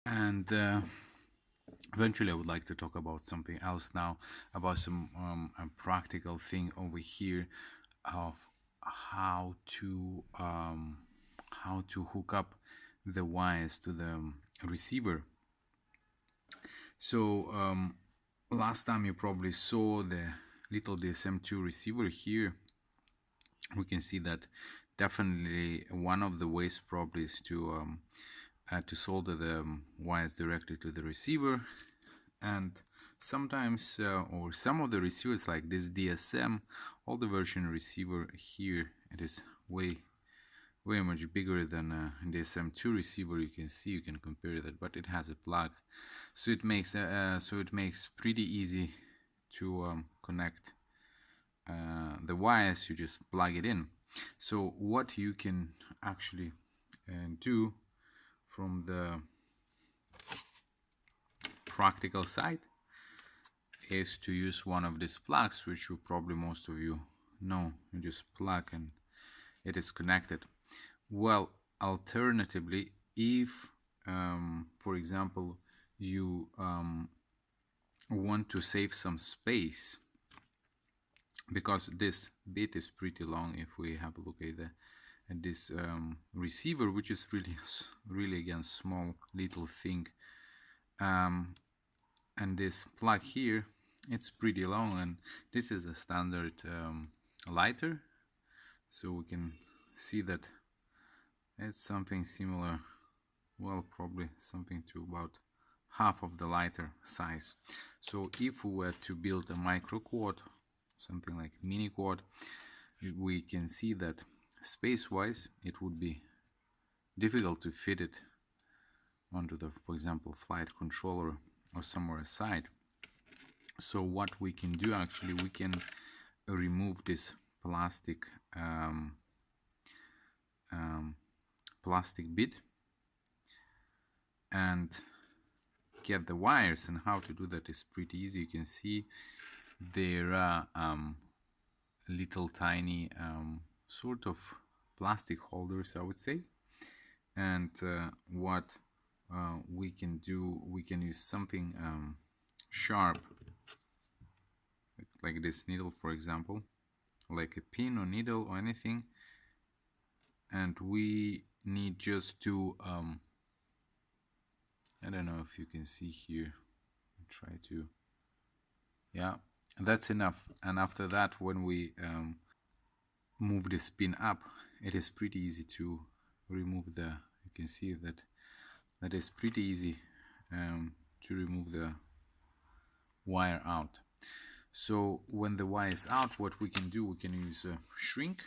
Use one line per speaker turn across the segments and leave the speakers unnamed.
And eventually I would like to talk about something else now, about some a practical thing over here of how to hook up the wires to the receiver. So last time you probably saw the little DSM2 receiver here. We can see that definitely one of the ways probably is to solder the wires directly to the receiver. And sometimes or some of the receivers like this DSM older version receiver here, it is way much bigger than a DSM2 receiver. You can see, you can compare that, but it has a plug, so it makes pretty easy to connect the wires. You just plug it in. So what you can actually do from the practical side is to use one of these plugs, which you probably most of you know. You just plug and it is connected. Well, alternatively, if for example you want to save some space, because this bit is pretty long, if we have a look at this receiver, which is really again small little thing, and this plug here, it's pretty long, and this is a standard lighter, so we can see that it's something similar, well, probably something to about half of the lighter size. So if we were to build a micro quad, something like mini quad, we can see that space wise it would be difficult to fit it onto the, for example, flight controller or somewhere aside. So what we can do, actually, we can remove this plastic plastic bit and get the wires. And how to do that is pretty easy. You can see there are little tiny sort of plastic holders, I would say. And what we can do, we can use something sharp, like this needle, for example, like a pin or needle or anything, and we need just to I don't know if you can see here, try to, yeah, that's enough. And after that, when we move this pin up, it is pretty easy to remove the, you can see that is pretty easy to remove the wire out. So when the wire is out, what we can do, we can use a shrink,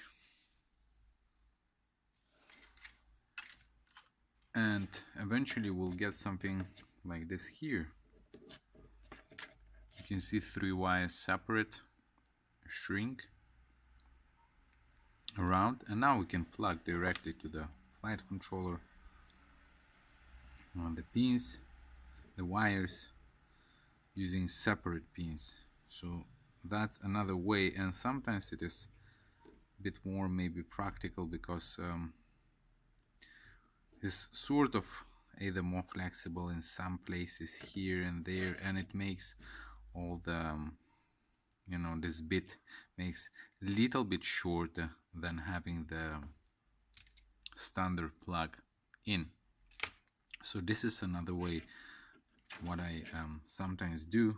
and eventually we'll get something like this here. You can see 3 wires separate, shrink around, and now we can plug directly to the flight controller on the pins, the wires, using separate pins. So that's another way, and sometimes it is a bit more maybe practical, because it's sort of either more flexible in some places here and there, and it makes all the you know, this bit makes a little bit shorter than having the standard plug in. So this is another way what I sometimes do,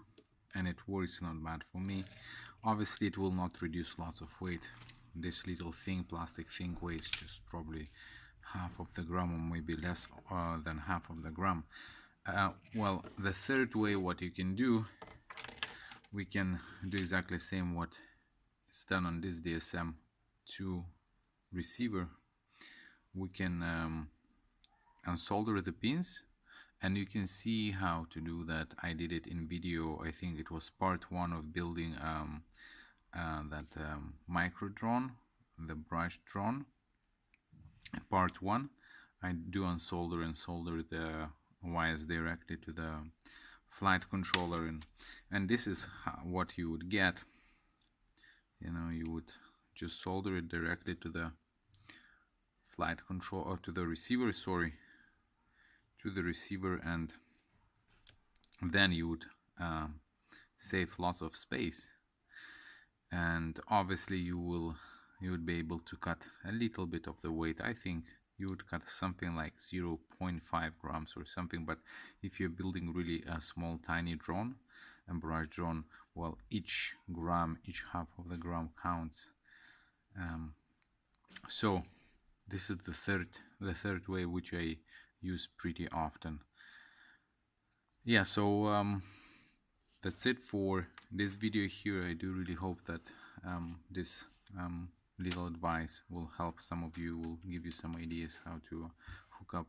and it works not bad for me. Obviously it will not reduce lots of weight. This little thing, plastic thing, weighs just probably half of the gram, or maybe less than half of the gram. Well, the third way what you can do, we can do exactly the same what is done on this DSM2 receiver. We can unsolder the pins, and you can see how to do that. I did it in video. I think it was part 1 of building that micro drone, the brush drone. Part 1, I do unsolder and solder the wires directly to the flight controller, and this is what you would get. You know, you would just solder it directly to the flight control, or to the receiver, sorry, to the receiver, and then you would save lots of space. And obviously you would be able to cut a little bit of the weight. I think you would cut something like 0.5 grams or something, but if you're building really a small tiny drone, a barrage drone, well, each gram, each half of the gram counts. So this is the third way, which I use pretty often. Yeah, so that's it for this video here. I do really hope that this little advice will help some of you, will give you some ideas how to hook up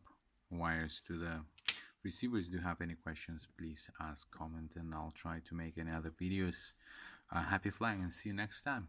wires to the receivers. Do you have any questions, please ask, comment, and I'll try to make any other videos. Happy flying and see you next time.